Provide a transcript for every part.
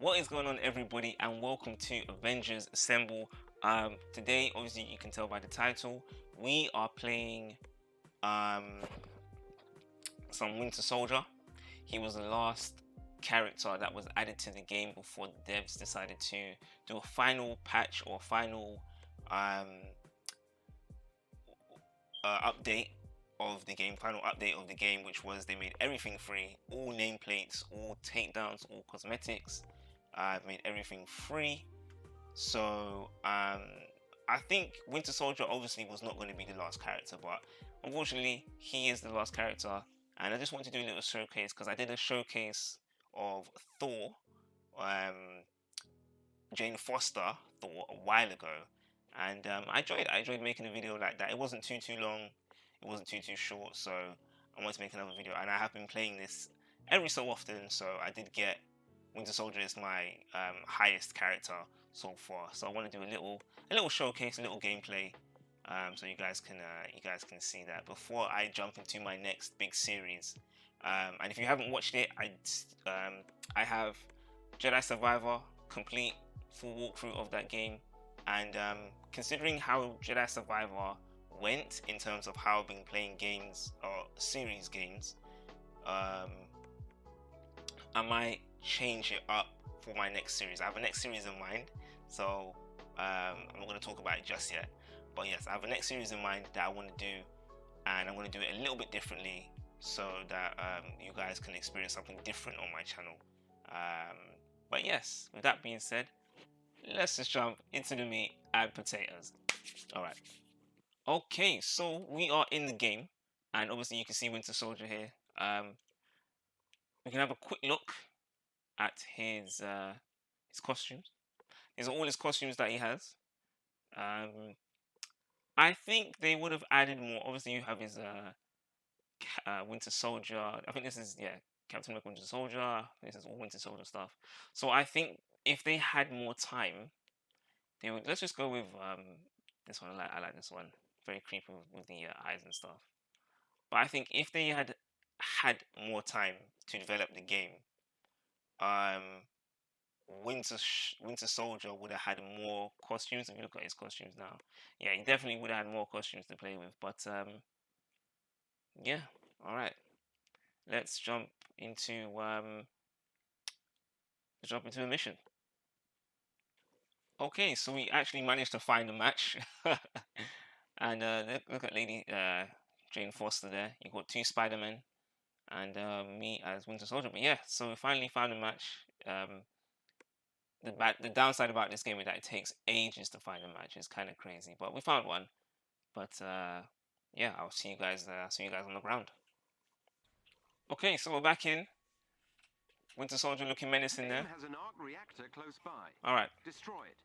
What is going on, everybody, and welcome to Avengers Assemble. Today, obviously, you can tell by the title, we are playing some Winter Soldier. He was the last character that was added to the game before the devs decided to do a final patch or final update of the game, final update of the game, which was they made everything free, all nameplates, all takedowns, all cosmetics. Made everything free. So I think Winter Soldier obviously was not going to be the last character, but unfortunately he is the last character. And I just want to do a little showcase because I did a showcase of Thor, Jane Foster Thor, a while ago, and I enjoyed it. I enjoyed making a video like that. It wasn't too long, it wasn't too short, so I wanted to make another video. And I have been playing this every so often, so I did get Winter Soldier is my highest character so far. So I want to do a little showcase, a little gameplay, so you guys can see that before I jump into my next big series. And if you haven't watched it, I have Jedi Survivor complete, full walkthrough of that game, and considering how Jedi Survivor went in terms of how I've been playing games or series games, I might change it up for my next series. I have a next series in mind, so I'm not going to talk about it just yet, but yes, I have a next series in mind that I want to do, and I'm going to do it a little bit differently so that you guys can experience something different on my channel. But yes, with that being said, let's just jump into the meat and potatoes. All right. Okay, so we are in the game, and obviously you can see Winter Soldier here. We can have a quick look at his costumes. These are all his costumes that he has. I think they would have added more. Obviously, you have his Winter Soldier. I think this is, yeah, Captain America Winter Soldier. This is all Winter Soldier stuff. So I think if they had more time, they would. Let's just go with this one. I like this one. Very creepy with the eyes and stuff. But I think if they had more time to develop the game, Winter Soldier would have had more costumes. If you look at his costumes now, yeah, he definitely would have had more costumes to play with. But yeah, all right. Let's jump into the mission. Okay, so we actually managed to find a match, and look at Lady Jane Foster there. You got two Spider-Men and me as Winter Soldier. But yeah, so we finally found a match. The downside about this game is that it takes ages to find a match. It's kind of crazy, but we found one. But yeah, I'll see you guys. See you guys on the ground. Okay, so we're back in. Winter Soldier looking menacing there. Has an arc reactor close by. All right. Destroy it.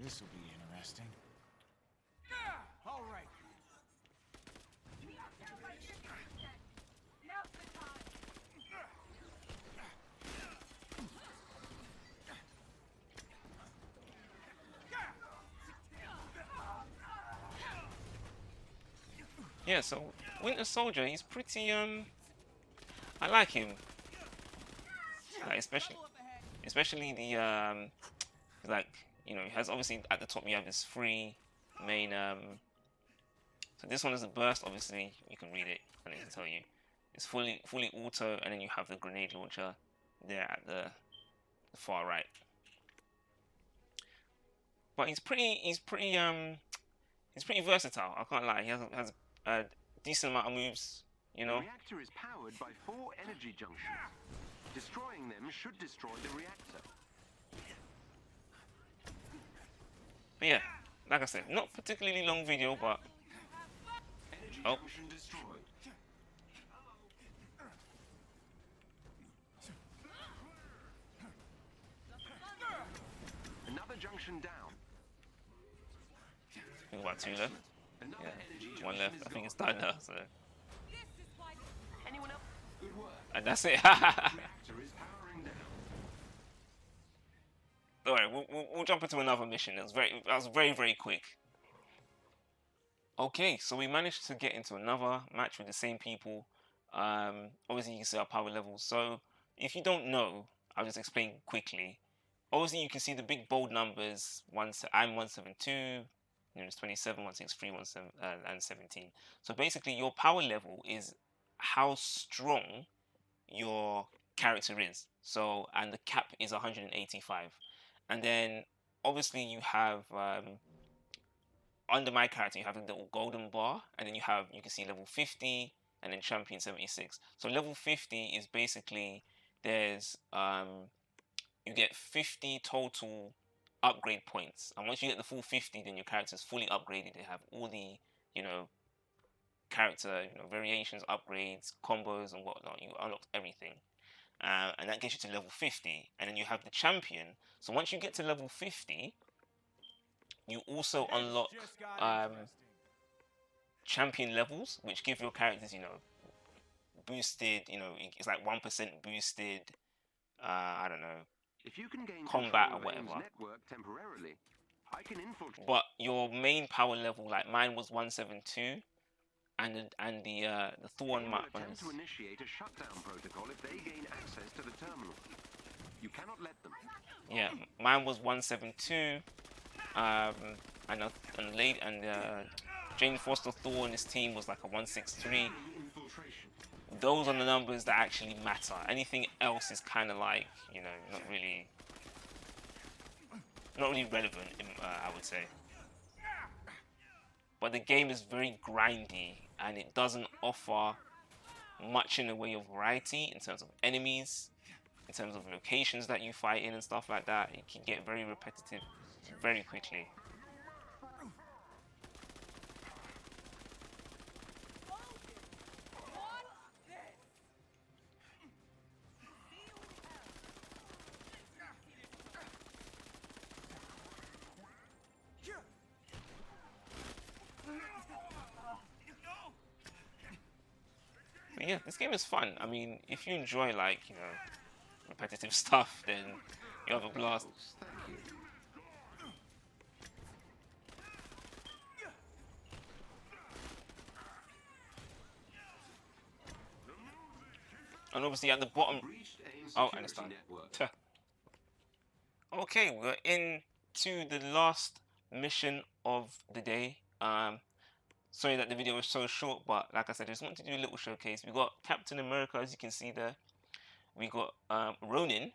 This will be interesting. All right. Yeah, so Winter Soldier, he's pretty I like him. Like, especially the like, you know, he has, obviously at the top you have his three main so this one is a burst. Obviously you can read it and it can tell you it's fully auto, and then you have the grenade launcher there at the far right. But he's pretty versatile, I can't lie. He has a decent amount of moves, you know. The reactor is powered by 4 energy junctions. Destroying them should destroy the reactor. But yeah, like I said, not particularly long video, but Energy oh, junction destroyed. Another junction down. I think about 2 left. Another Yeah, energy 1 junction left. is I think it's gone. done now. So, Anyone else? Good work. and that's it. Reactor is powering down. All right, we'll jump into another mission. That was very quick. Okay, so we managed to get into another match with the same people. Obviously, you can see our power levels. So if you don't know, I'll just explain quickly. Obviously, you can see the big bold numbers. I'm 172. It's 27, 163, 17, and 17. So basically, your power level is how strong your character is. So, and the cap is 185. And then obviously you have under my character you have a little golden bar, and then you can see level 50 and then champion 76. So level 50 is basically there's you get 50 total upgrade points, and once you get the full 50, then your character is fully upgraded. They have all the you know character variations, upgrades, combos, and whatnot. You unlock everything. And that gets you to level 50, and then you have the champion. So once you get to level 50, you also unlock champion levels, which give your characters boosted, it's like 1% boosted, I don't know, If you can gain combat control or of AIM's whatever. network temporarily, I can infiltrate. But your main power level, like mine was 172, and the Thorn AIM map will on attempt this. to initiate a shutdown protocol if they gain access to the terminal. You cannot let them. Yeah, mine was 172, and Jane Foster Thorn's team was like a 163. Those are the numbers that actually matter. Anything else is kind of like not really relevant, I would say. But the game is very grindy, and it doesn't offer much in the way of variety in terms of enemies, in terms of locations that you fight in and stuff like that. It can get very repetitive very quickly. But yeah, this game is fun. I mean, if you enjoy repetitive stuff, then you have a blast. Thank you. And obviously at the bottom. Breached AIM Oh, security and it's done. network. Okay, we're into the last mission of the day. Sorry that the video was so short, but like I said, I just wanted to do a little showcase. We got Captain America, as you can see there. We got Ronin,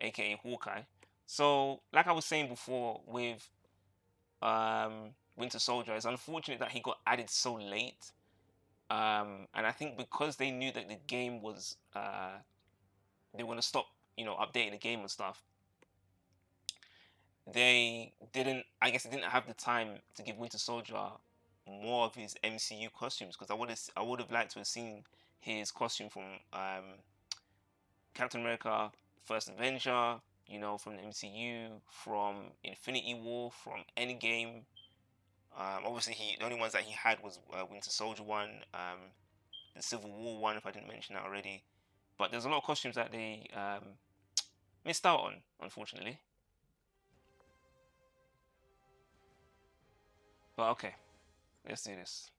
aka Hawkeye. So, like I was saying before with Winter Soldier, it's unfortunate that he got added so late. And I think because they knew that the game was they were gonna stop, updating the game and stuff. They didn't. I guess they didn't have the time to give Winter Soldier more of his MCU costumes, because I would have liked to have seen his costume from Captain America, First Avenger, from the MCU, from Infinity War, from Endgame. Obviously, the only ones that he had was Winter Soldier one, the Civil War one, if I didn't mention that already. But there's a lot of costumes that they missed out on, unfortunately. But okay, let's do this.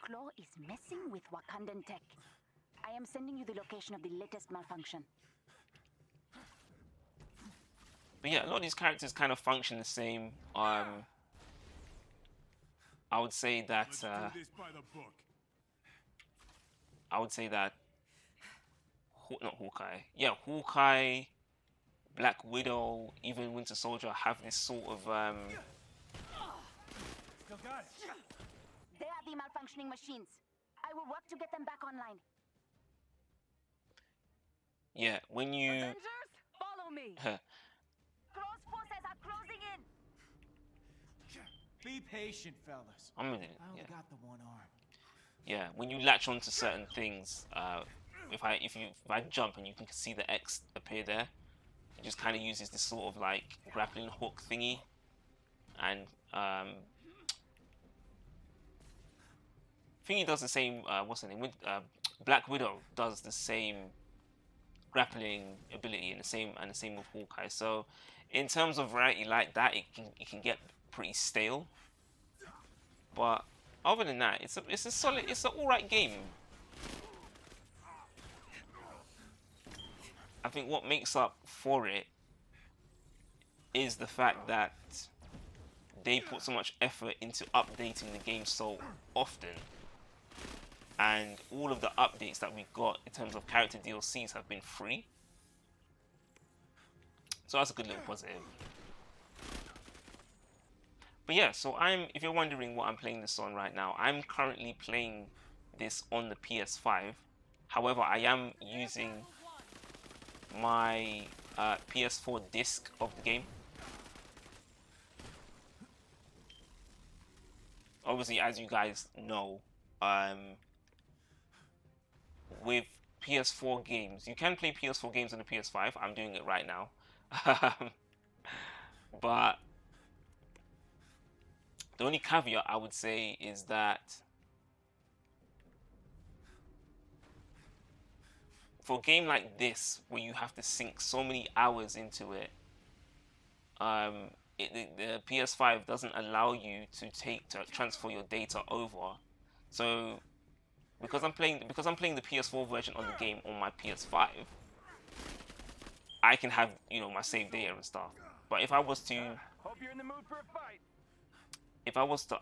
Claw is messing with Wakandan tech. I am sending you the location of the latest malfunction. But yeah, a lot of these characters kind of function the same. I would say that Let's do this by the book. I would say that not Hawkeye. Yeah, Hawkeye, Black Widow, even Winter Soldier have this sort of Still got it. They are the malfunctioning machines. I will work to get them back online. yeah, when you Avengers, follow me. Claw's forces are closing in. Be patient, fellas. I'm gonna I only got the one arm. yeah, when you latch onto certain things, if I jump and you can see the X appear there, it just kind of uses this sort of like grappling hook thingy, and thingy does the same. What's the name? Black Widow does the same grappling ability, and the same with Hawkeye. So, in terms of variety like that, it can get pretty stale. But other than that, it's a solid, it's an alright game. I think what makes up for it is the fact that they put so much effort into updating the game so often, and all of the updates that we got in terms of character DLCs have been free. So that's a good little positive. But yeah, so if you're wondering what I'm playing this on right now, I'm currently playing this on the PS5. However, I am using my PS4 disc of the game. Obviously, as you guys know, with PS4 games, you can play PS4 games on the PS5. I'm doing it right now. But the only caveat I would say is that for a game like this, where you have to sink so many hours into it, the PS5 doesn't allow you to transfer your data over. So because I'm playing the PS4 version of the game on my PS5, I can have my save data and stuff. But if I was to Hope you're in the mood for a fight.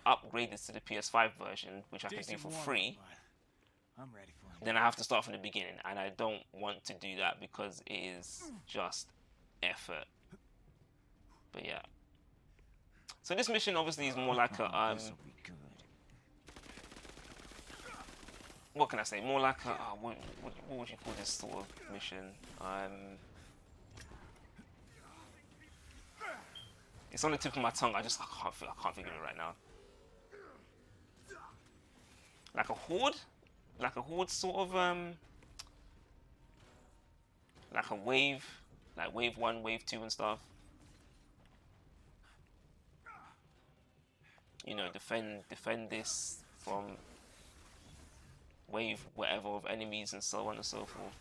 upgrade this to the PS5 version, which I can do Decent for warm-up, free, but I'm ready for it. then I have to start from the beginning, and I don't want to do that because it is just effort. But yeah. So this mission obviously is more like a This'll be good. what can I say? More like a what would you call this sort of mission? It's on the tip of my tongue. I can't figure it right now. Like a horde sort of like a wave, like wave 1, wave 2 and stuff. Defend this from wave whatever of enemies and so on and so forth.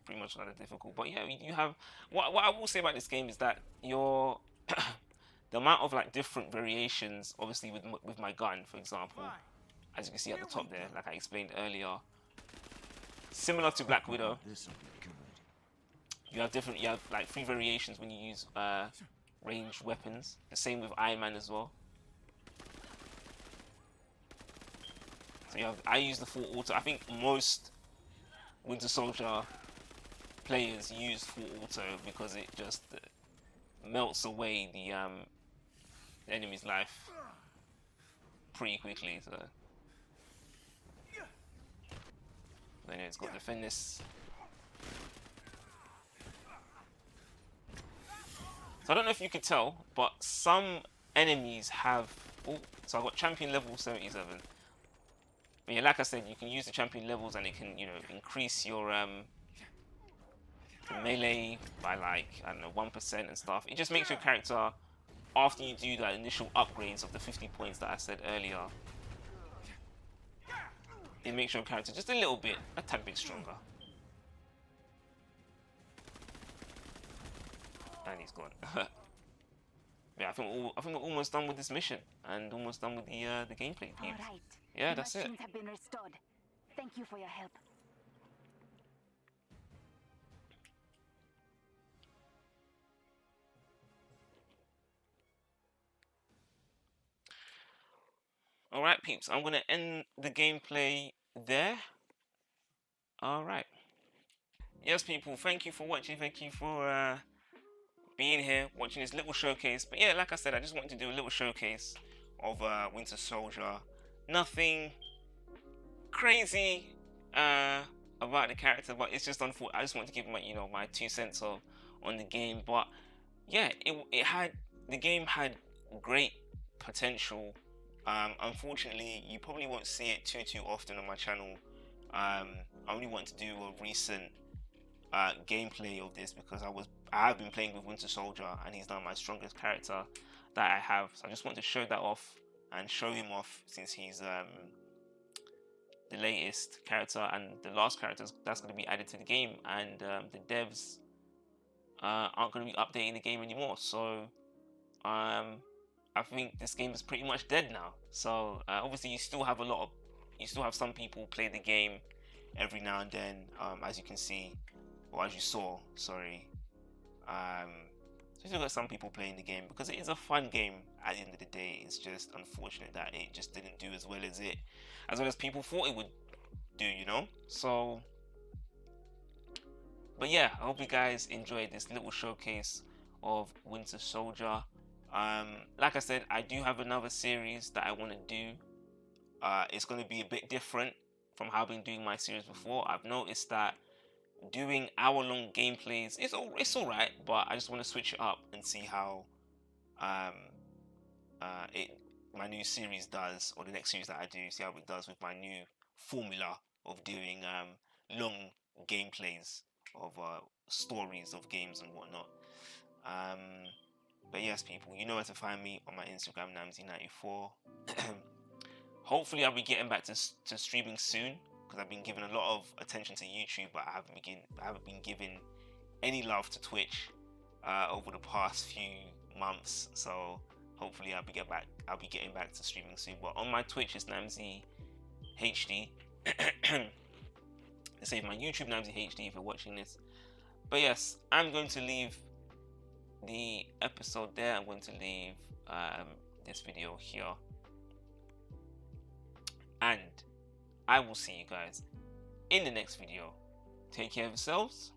Pretty much kind of difficult, but yeah, you have what I will say about this game is that your the amount of like different variations, obviously with my gun, for example, as you can see at the top there, like I explained earlier, similar to Black Widow. This'll be good. You have like 3 variations when you use ranged weapons. The same with Iron Man as well. So I use the full auto. I think most Winter Soldier players use full auto because it just melts away the enemy's life pretty quickly. So then it's got to defend this. So I don't know if you could tell, but some enemies have. Oh, so I got champion level 77. But yeah, like I said, you can use the champion levels and it can, increase your melee by like, I don't know, 1% and stuff. It just makes your character, after you do that initial upgrades of the 50 points that I said earlier, it makes your character just a tad bit stronger. And he's gone. Yeah, I think we're almost done with this mission and almost done with the gameplay. All right. Yeah, The that's it. machines have been restored. Thank you for your help. Alright, peeps, I'm going to end the gameplay there. Alright. Yes, people, thank you for watching. Thank you for being here, watching this little showcase. But yeah, like I said, I just wanted to do a little showcase of Winter Soldier. Nothing crazy about the character, but it's just unfortunate. I just want to give my 2 cents on the game. But yeah, the game had great potential. Unfortunately, you probably won't see it too often on my channel. I only want to do a recent gameplay of this because I have been playing with Winter Soldier and he's now my strongest character that I have. So I just want to show that off and show him off since he's the latest character and the last character that's going to be added to the game, and the devs aren't going to be updating the game anymore. So I think this game is pretty much dead now. So obviously you still have some people play the game every now and then, as you can see, or as you saw, sorry. So you still got some people playing the game because it is a fun game at the end of the day. It's just unfortunate that it just didn't do as well as people thought it would do, you know? So, but yeah, I hope you guys enjoyed this little showcase of Winter Soldier. Like I said, I do have another series that I want to do. It's going to be a bit different from how I've been doing my series before. I've noticed that doing hour-long gameplays it's all right, but I just want to switch it up and see how um, my new series does, or the next series that I do, see how it does with my new formula of doing long gameplays of stories of games and whatnot. Um, but yes, people, you know where to find me on my Instagram, Namzy94. Hopefully, I'll be getting back to streaming soon because I've been giving a lot of attention to YouTube, but I haven't been giving any love to Twitch over the past few months. So hopefully, I'll be getting back to streaming soon. But on my Twitch, it's Namzy HD. Save my YouTube Namzy HD if you're watching this. But yes, I'm going to leave the episode there. I'm going to leave this video here, and I will see you guys in the next video. Take care of yourselves.